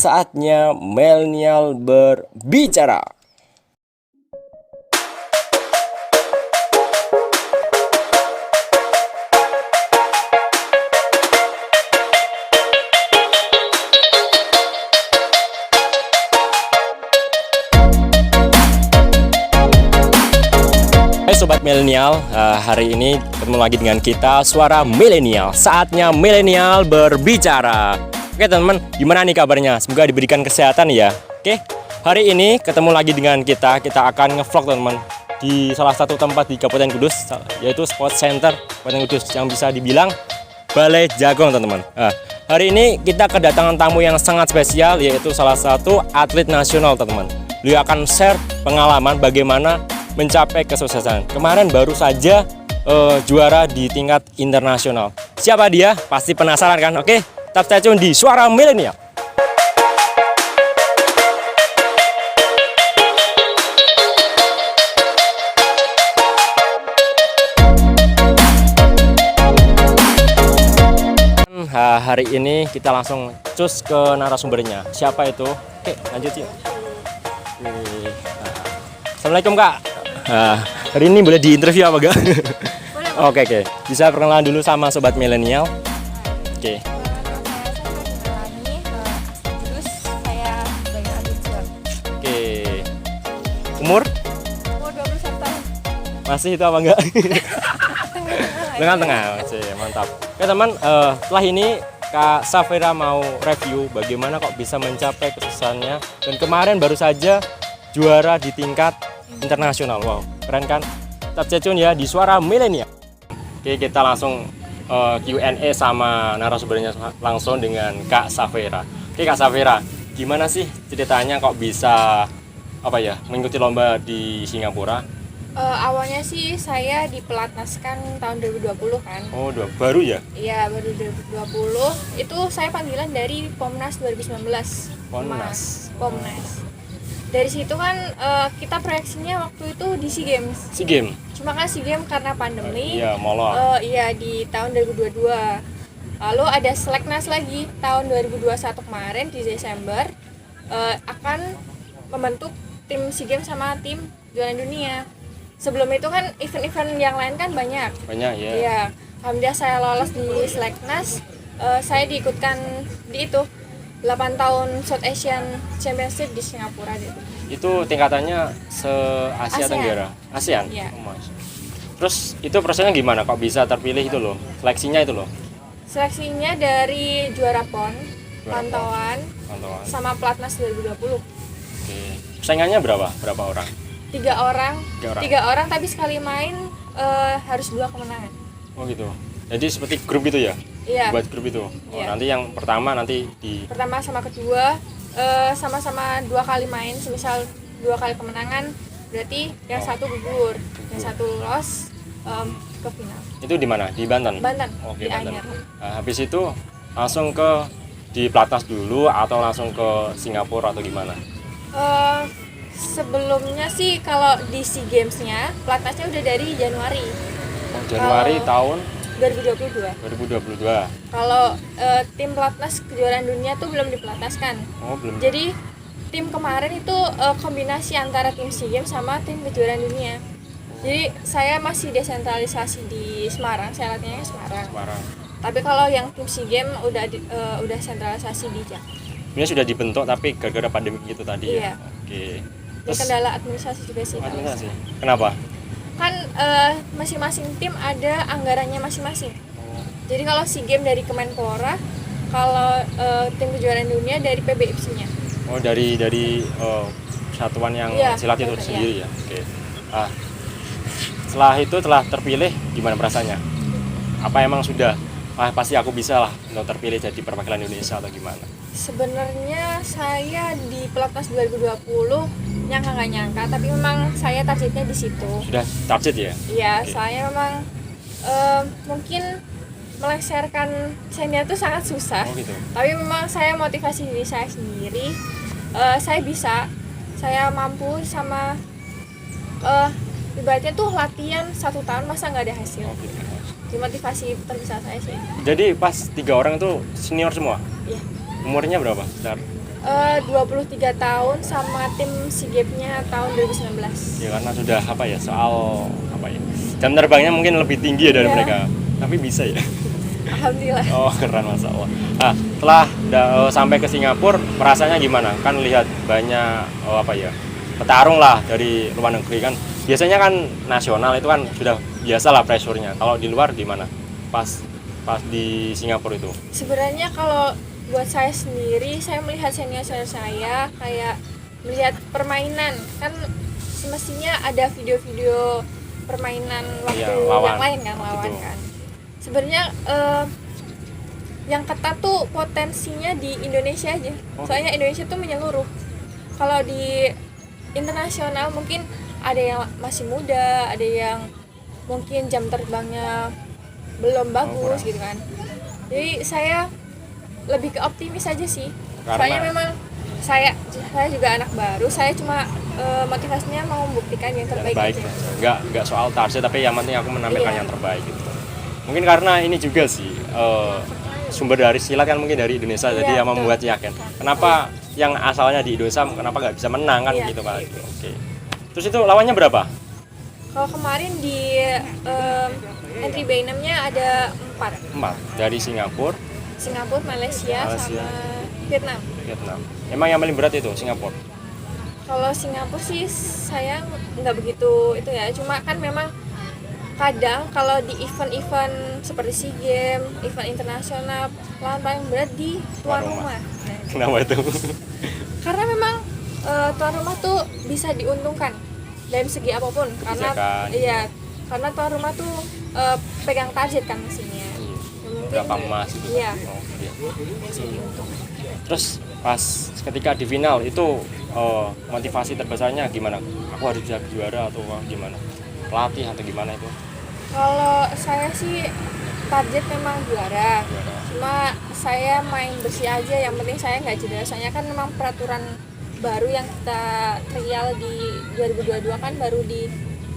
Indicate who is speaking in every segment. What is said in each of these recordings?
Speaker 1: saatnya milenial berbicara. Hai Sobat Milenial, hari ini ketemu lagi dengan kita Suara Milenial. Saatnya milenial berbicara. Oke teman-teman, gimana nih kabarnya? Semoga diberikan kesehatan ya. Oke, hari ini ketemu lagi dengan kita akan ngevlog teman-teman di salah satu tempat di Kabupaten Kudus, yaitu Sport Center Kabupaten Kudus yang bisa dibilang Balai Jagong teman-teman. Hari ini kita kedatangan tamu yang sangat spesial, yaitu salah satu atlet nasional teman-teman. Beliau akan share pengalaman bagaimana mencapai kesuksesan. Kemarin baru saja juara di tingkat internasional. Siapa dia? Pasti penasaran kan? Oke, tetap stay tune di Suara Milenial. Hari ini kita langsung cus ke narasumbernya. Siapa itu? Oke, lanjut yuk. Assalamualaikum Kak. Hari ini boleh diinterview apa enggak? Boleh. Oke. Bisa perkenalan dulu sama Sobat Milenial. Oke.
Speaker 2: Terus saya sebagai atlet silat.
Speaker 1: Oke. Umur
Speaker 2: 21 tahun.
Speaker 1: masih itu apa enggak? Tengah-tengah. Oke, mantap. Oke teman, setelah ini Kak Safira mau review bagaimana kok bisa mencapai kesuksesannya, dan kemarin baru saja juara di tingkat internasional. Wow, keren kan? Tetap stay tune ya di Suara Milenial. Oke, kita langsung Q&A sama narasumbernya langsung dengan Kak Safira. Oke Kak Safira, gimana sih ceritanya kok bisa mengikuti lomba di Singapura?
Speaker 2: Awalnya sih saya dipelatnaskan tahun 2020 kan.
Speaker 1: Oh, baru ya?
Speaker 2: Iya, baru 2020. Itu saya panggilan dari Pomnas 2019. Pomnas. Dari situ kan kita proyeksinya waktu itu di SEA Games.
Speaker 1: SEA Games?
Speaker 2: Cuma kan SEA Games karena pandemi.
Speaker 1: Iya, molor.
Speaker 2: Iya, di tahun 2022. Lalu ada Seleknas lagi tahun 2021 kemarin di Desember, akan membentuk tim SEA Games sama tim juara dunia. Sebelum itu kan event-event yang lain kan banyak.
Speaker 1: Banyak ya.
Speaker 2: Iya. Alhamdulillah saya lolos di Seleknas. Saya diikutkan di itu 8 tahun South Asian Championship di Singapura gitu.
Speaker 1: Itu tingkatannya se-Asia Tenggara? ASEAN?
Speaker 2: Iya.
Speaker 1: Oh, terus itu prosesnya gimana? Kok bisa terpilih itu loh? Seleksinya itu loh?
Speaker 2: Seleksinya dari juara PON, pantauan, sama Pelatnas 2020.
Speaker 1: Oke. Saingannya berapa orang?
Speaker 2: 3 orang, tapi sekali main harus 2 kemenangan.
Speaker 1: Oh gitu. Jadi seperti grup gitu ya?
Speaker 2: Iya.
Speaker 1: Buat grup itu.
Speaker 2: Iya.
Speaker 1: Nanti yang pertama nanti di
Speaker 2: pertama sama kedua sama-sama 2 kali main, semisal 2 kali kemenangan, berarti yang satu gugur, yang satu lolos ke final.
Speaker 1: Itu di mana? Di Banten?
Speaker 2: Banten.
Speaker 1: Oke,
Speaker 2: di
Speaker 1: Banten.
Speaker 2: Anyer.
Speaker 1: Nah, habis itu langsung di Pelatnas dulu atau langsung ke Singapura atau gimana?
Speaker 2: Sebelumnya sih kalau di SEA Games-nya Pelatnasnya udah dari Januari.
Speaker 1: Januari tahun
Speaker 2: 2022. Kalau tim Pelatnas kejuaraan dunia tuh belum dipelatnaskan.
Speaker 1: Oh, belum.
Speaker 2: Jadi tim kemarin itu kombinasi antara tim SEA Games sama tim kejuaraan dunia. Jadi saya masih desentralisasi di Semarang, saya latihannya Semarang. Tapi kalau yang tim SEA Games udah sentralisasi di Jakarta.
Speaker 1: Ini sudah dibentuk tapi gara-gara pandemi gitu tadi.
Speaker 2: Iya.
Speaker 1: Ya. Oke.
Speaker 2: Terus kendala administrasi juga sih.
Speaker 1: Administrasi. Kenapa?
Speaker 2: Kan masing-masing tim ada anggarannya masing-masing. Jadi kalau SEA Games dari Kemenpora, kalau tim kejuaraan dunia dari PBIPSI-nya.
Speaker 1: Oh, dari satuan yang silat itu sendiri ya. Oke. Setelah itu telah terpilih, gimana perasaannya? Apa emang sudah pasti aku bisa lah untuk terpilih jadi perwakilan Indonesia atau gimana?
Speaker 2: Sebenarnya saya di Pelatnas 2020 nggak nyangka, tapi memang saya targetnya di situ.
Speaker 1: Sudah target ya?
Speaker 2: Iya, okay. Saya memang mungkin melengsarkan senior itu sangat susah.
Speaker 1: Oh, gitu.
Speaker 2: Tapi memang saya motivasi diri saya sendiri. Saya bisa, saya mampu sama ibaratnya tuh latihan 1 tahun masa nggak ada hasil.
Speaker 1: Oh, gitu.
Speaker 2: Itu motivasi terbesar saya sih.
Speaker 1: Jadi pas 3 orang itu senior semua?
Speaker 2: Iya.
Speaker 1: Umurnya berapa? Sekitar
Speaker 2: 23 tahun sama tim SEA Games-nya tahun 2019.
Speaker 1: Ya karena sudah apa ya, soal apa ya, jam terbangnya mungkin lebih tinggi ya dari
Speaker 2: Iya.
Speaker 1: mereka, tapi bisa ya.
Speaker 2: Alhamdulillah.
Speaker 1: Oh keren, masya Allah. Nah setelah sampai ke Singapura, perasaannya gimana? Kan lihat banyak apa ya, petarung lah dari luar negeri kan. Biasanya kan nasional itu kan sudah biasa lah pressure-nya. Kalau di luar gimana? Pas di Singapura itu?
Speaker 2: Sebenarnya kalau buat saya sendiri, saya melihat senior saya kayak melihat permainan, kan semestinya ada video-video permainan waktu
Speaker 1: Iya, lawan.
Speaker 2: yang lain kan, lawan
Speaker 1: Betul.
Speaker 2: kan. Sebenarnya yang ketat tuh potensinya di Indonesia aja.
Speaker 1: Oh.
Speaker 2: Soalnya Indonesia tuh menyeluruh. Kalau di internasional mungkin ada yang masih muda, ada yang mungkin jam terbangnya belum bagus
Speaker 1: kurang.
Speaker 2: gitu kan. Jadi saya lebih ke optimis aja sih.
Speaker 1: Karena-
Speaker 2: Soalnya memang saya juga anak baru, saya cuma motivasinya mau membuktikan yang terbaik
Speaker 1: Baik,
Speaker 2: aja.
Speaker 1: nggak soal target, tapi yang penting aku menampilkan
Speaker 2: Iya.
Speaker 1: yang terbaik gitu. Mungkin karena ini juga sih sumber dari silat kan mungkin dari Indonesia,
Speaker 2: Iya,
Speaker 1: jadi yang
Speaker 2: betul.
Speaker 1: membuat yakin. Kenapa yang asalnya di Indonesia kenapa nggak bisa menang kan
Speaker 2: Iya.
Speaker 1: gitu kan? Oke. Terus itu lawannya berapa?
Speaker 2: Kalau kemarin di entry B6-nya ada 4.
Speaker 1: 4 dari Singapura,
Speaker 2: Singapura, Malaysia,
Speaker 1: Malaysia.
Speaker 2: sama Vietnam.
Speaker 1: Vietnam. Emang yang paling berat itu Singapura.
Speaker 2: Kalau Singapura sih saya nggak begitu itu ya, cuma kan memang kadang kalau di event-event seperti SEA Games, event internasional, lawan paling berat di tuan
Speaker 1: Tuan rumah.
Speaker 2: rumah. Nah,
Speaker 1: Kenapa itu?
Speaker 2: karena memang tuan rumah tuh bisa diuntungkan dari segi apapun, karena
Speaker 1: Kebijakan.
Speaker 2: iya, karena tuan rumah tuh pegang target kan mestinya. Mungkin
Speaker 1: Berapa emas gitu?
Speaker 2: Iya.
Speaker 1: Oke.
Speaker 2: bisa diuntung.
Speaker 1: Terus pas ketika di final itu motivasi terbesarnya gimana? Aku harus bisa juara atau gimana? Pelatih atau gimana itu?
Speaker 2: Kalau saya sih target memang juara.
Speaker 1: Juara.
Speaker 2: Cuma saya main bersih aja, yang penting saya nggak cedera. Soalnya kan memang peraturan baru yang kita trial di 2022 kan baru di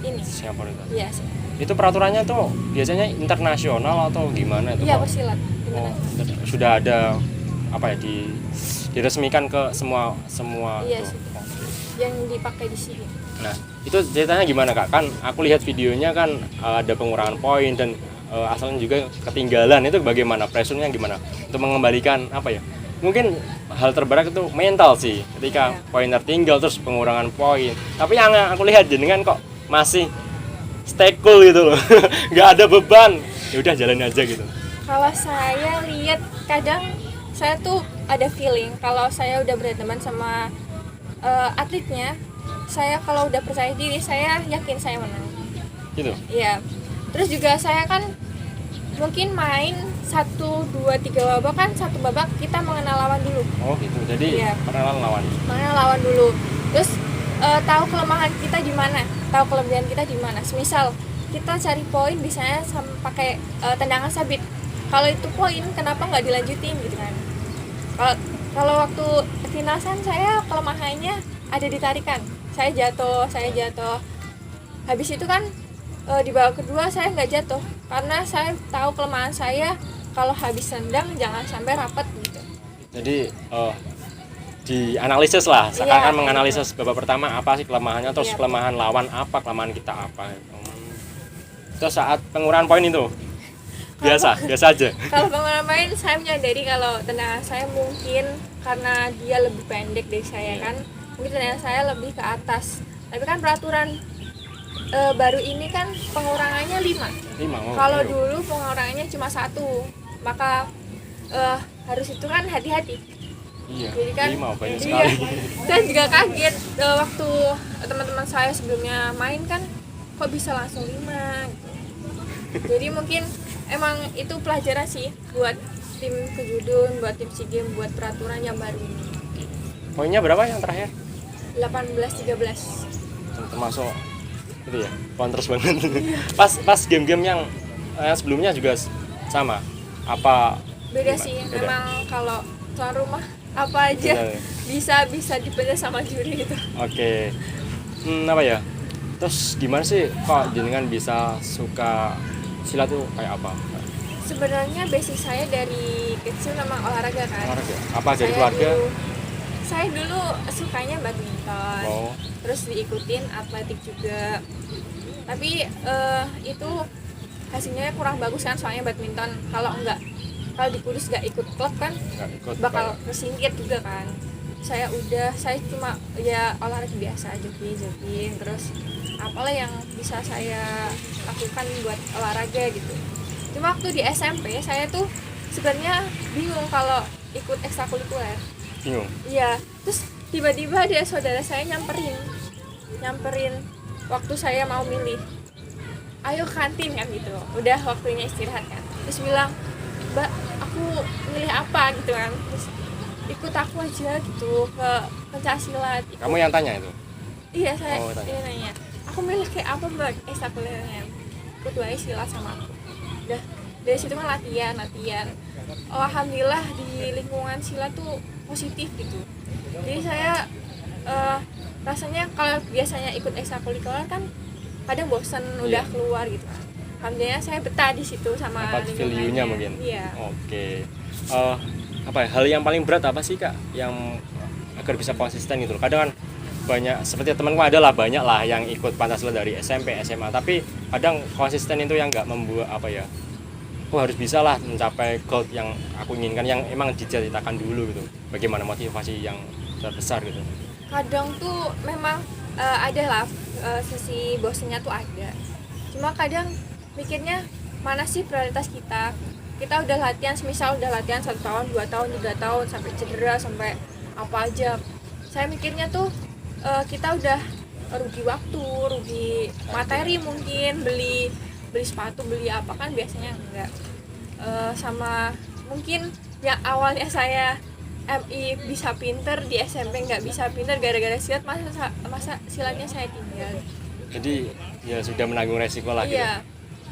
Speaker 2: ini.
Speaker 1: Singapura itu.
Speaker 2: Iya sih.
Speaker 1: Itu peraturannya tuh biasanya internasional atau gimana itu?
Speaker 2: Iya
Speaker 1: Pak?
Speaker 2: bersilat.
Speaker 1: Oh,
Speaker 2: Gimana?
Speaker 1: sudah ada apa ya diresmikan ke semua
Speaker 2: Iya
Speaker 1: itu.
Speaker 2: sih.
Speaker 1: Oke.
Speaker 2: Yang dipakai di sini.
Speaker 1: Nah, itu ceritanya gimana Kak? Kan aku lihat videonya kan ada pengurangan poin dan asalnya juga ketinggalan. Itu bagaimana? Pressure-nya gimana? Untuk mengembalikan apa ya? Mungkin hal terberat itu mental sih. Ketika
Speaker 2: Iya.
Speaker 1: poin tertinggal terus pengurangan poin. Tapi yang aku lihat jenengan kok masih stay cool gitu loh. Nggak ada beban. Ya udah jalanin aja gitu.
Speaker 2: Kalau saya lihat kadang saya tuh ada feeling kalau saya udah berteman sama atletnya, saya kalau udah percaya diri, saya yakin saya menang.
Speaker 1: Gitu.
Speaker 2: Iya. Terus juga saya kan mungkin main 1, 2, 3 babak kan, satu babak kita mengenal lawan dulu.
Speaker 1: Oh gitu. Jadi
Speaker 2: Iya.
Speaker 1: perkenalan lawan.
Speaker 2: Mengenal lawan dulu. Terus tahu kelemahan kita di mana, tahu kelebihan kita di mana. Semisal kita cari poin biasanya pakai tendangan sabit. Kalau itu poin, kenapa nggak dilanjutin gitu kan? Kalau waktu finasan saya kelemahannya ada di tarikan. Saya jatuh. Habis itu kan di babak kedua saya nggak jatuh karena saya tahu kelemahan saya, kalau habis tendang jangan sampai rapat gitu.
Speaker 1: Jadi dianalisis lah, sekarang
Speaker 2: Iya,
Speaker 1: kan menganalisis babak pertama apa sih kelemahannya, terus
Speaker 2: Iya.
Speaker 1: kelemahan lawan apa, kelemahan kita apa. Terus saat pengurangan poin itu biasa aja.
Speaker 2: Kalau pengurangan main, saya menyadari kalau tendangan saya mungkin karena dia lebih pendek dari saya kan, mungkin tendangan saya lebih ke atas. Tapi kan peraturan baru ini kan pengurangannya 5.
Speaker 1: 5.
Speaker 2: Kalau dulu pengurangannya cuma 1, maka harus itu kan hati-hati.
Speaker 1: iya,
Speaker 2: Jadi kan
Speaker 1: 5 banyak
Speaker 2: iya,
Speaker 1: sekali.
Speaker 2: saya juga kaget waktu teman-teman saya sebelumnya main kan, kok bisa langsung 5 gitu. Jadi mungkin emang itu pelajaran sih buat tim Kejudun, buat tim SEA Games, buat peraturan yang baru ini.
Speaker 1: Poinnya berapa yang terakhir?
Speaker 2: 18-13.
Speaker 1: Termasuk itu ya, kontras banget. pas game-game yang sebelumnya juga sama. Apa
Speaker 2: Beda
Speaker 1: gimana?
Speaker 2: sih,
Speaker 1: Beda.
Speaker 2: memang kalau tuan rumah apa aja
Speaker 1: Beda ya?
Speaker 2: bisa dipilih sama juri gitu.
Speaker 1: Oke. Apa ya? Terus gimana sih kok jenengan bisa suka silat tuh kayak apa?
Speaker 2: Sebenarnya basic saya dari kecil memang olahraga kan.
Speaker 1: Olahraga. Apa dari
Speaker 2: Saya
Speaker 1: keluarga?
Speaker 2: dulu saya dulu sukanya badminton,
Speaker 1: Oh,
Speaker 2: terus diikutin atletik juga. Tapi itu hasilnya kurang bagus kan, soalnya badminton kalau di Kudus nggak ikut klub kan
Speaker 1: nggak ikut
Speaker 2: bakal
Speaker 1: Pak.
Speaker 2: kesingkir juga kan. Saya cuma ya olahraga biasa, jogging, terus apalah yang bisa saya lakukan buat olahraga gitu. Cuma waktu di SMP saya tuh sebenarnya bingung kalau ikut ekstrakurikuler.
Speaker 1: Bingung.
Speaker 2: Iya, terus tiba-tiba ada saudara saya nyamperin waktu saya mau milih, ayo kantin kan gitu, udah waktunya istirahat kan, terus bilang, mbak aku milih apa gitu kan, terus ikut aku aja gitu ke pencaksilat.
Speaker 1: Kamu yang tanya itu?
Speaker 2: Iya, saya
Speaker 1: Oh, tanya.
Speaker 2: dia nanya, aku milih kayak apa mbak ekstrakurikulernya, ikut wae silat sama aku. Udah dari situ kan latihan. Oh, alhamdulillah di lingkungan silat tuh positif gitu. Jadi saya rasanya kalau biasanya ikut ekstrakurikuler kan kadang bosan udah
Speaker 1: Iya.
Speaker 2: keluar gitu kan. Alhamdulillah saya betah di situ sama
Speaker 1: Dapat
Speaker 2: lingkungannya.
Speaker 1: value-nya mungkin.
Speaker 2: Iya.
Speaker 1: Oke. Apa ya, hal yang paling berat apa sih Kak yang agar bisa konsisten gitu loh? Kadang kan banyak, seperti temanku adalah banyak lah yang ikut Pancasila dari SMP, SMA, tapi kadang konsisten itu yang nggak membuat apa ya, aku harus bisa lah mencapai goal yang aku inginkan, yang emang dicita-citakan dulu gitu. Bagaimana motivasi yang terbesar gitu?
Speaker 2: Kadang tuh memang ada lah sisi bosannya tuh ada. Cuma kadang mikirnya mana sih prioritas kita udah latihan, semisal udah latihan 1 tahun, 2 tahun, 3 tahun sampai cedera, sampai apa aja, saya mikirnya tuh kita udah rugi waktu, rugi materi, mungkin beli sepatu, beli apa kan biasanya enggak. Sama mungkin yang awalnya saya MI bisa pinter, di SMP nggak bisa pinter gara-gara silat, masa silatnya saya tinggal.
Speaker 1: Jadi ya sudah menanggung resiko lah gitu.
Speaker 2: Iya,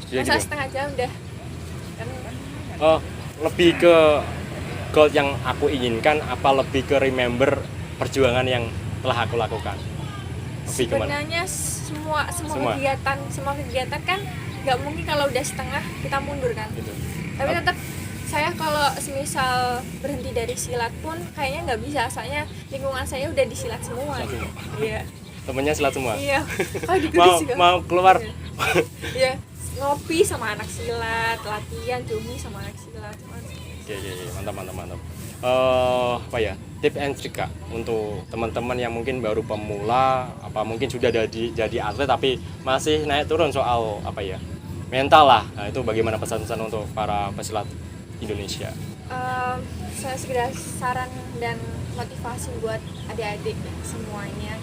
Speaker 1: Jadi
Speaker 2: masa
Speaker 1: gitu.
Speaker 2: setengah jam udah kan.
Speaker 1: Lebih ke goal yang aku inginkan apa lebih ke remember perjuangan yang telah aku lakukan? Lebih kemana?
Speaker 2: Sebenarnya semua kegiatan kan nggak mungkin kalau udah setengah kita mundur kan.
Speaker 1: Gitu.
Speaker 2: Tapi tetap saya kalau semisal berhenti dari silat pun kayaknya nggak bisa, soalnya lingkungan saya udah di silat semua.
Speaker 1: Silat semua.
Speaker 2: Iya.
Speaker 1: Temennya silat semua.
Speaker 2: Iya. Oh, di
Speaker 1: mau
Speaker 2: Kudus juga.
Speaker 1: mau keluar.
Speaker 2: Iya. Ngopi sama anak silat, latihan jogging sama anak silat.
Speaker 1: Oke, mantap. Apa ya, tip and trick Kak untuk teman-teman yang mungkin baru pemula, apa mungkin sudah jadi atlet tapi masih naik turun soal apa ya, mental lah. Nah, itu bagaimana pesan-pesan untuk para pesilat Indonesia?
Speaker 2: Saya segera saran dan motivasi buat adik-adik semuanya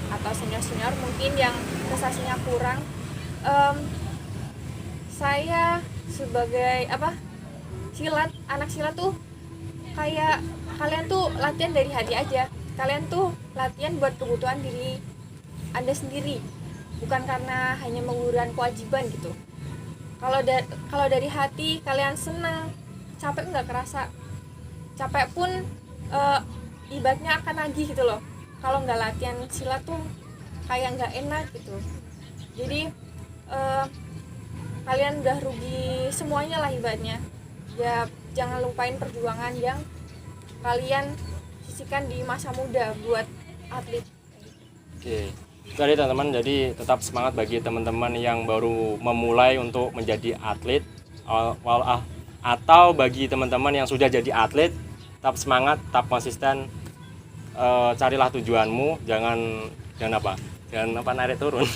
Speaker 2: atau senior-senior mungkin yang prestasinya kurang. Saya sebagai anak silat tuh kayak kalian tuh latihan dari hati aja. Kalian tuh latihan buat kebutuhan diri Anda sendiri, bukan karena hanya menggugurkan kewajiban gitu. Kalau dari hati kalian senang, capek nggak kerasa. Capek pun ibaratnya akan nagih gitu loh. Kalau nggak latihan silat tuh kayak nggak enak gitu. Jadi kalian udah rugi semuanya lah ibaratnya. Ya jangan lupain perjuangan yang kalian sisihkan di masa muda buat atlet.
Speaker 1: Oke, itu tadi teman-teman, jadi tetap semangat bagi teman-teman yang baru memulai untuk menjadi atlet, atau bagi teman-teman yang sudah jadi atlet, tetap semangat, tetap konsisten, carilah tujuanmu, jangan naik turun.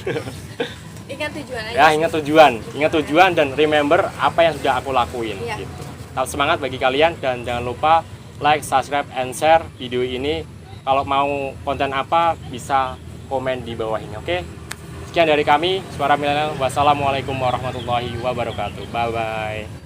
Speaker 2: Ingat tujuan aja.
Speaker 1: Ya, ingat tujuan dan remember apa yang sudah aku lakuin.
Speaker 2: Iya.
Speaker 1: Gitu. Tetap semangat bagi kalian dan jangan lupa like, subscribe, and share video ini. Kalau mau konten apa bisa komen di bawah ini, oke? Sekian dari kami, Suara Milenial. Wassalamualaikum warahmatullahi wabarakatuh. Bye bye.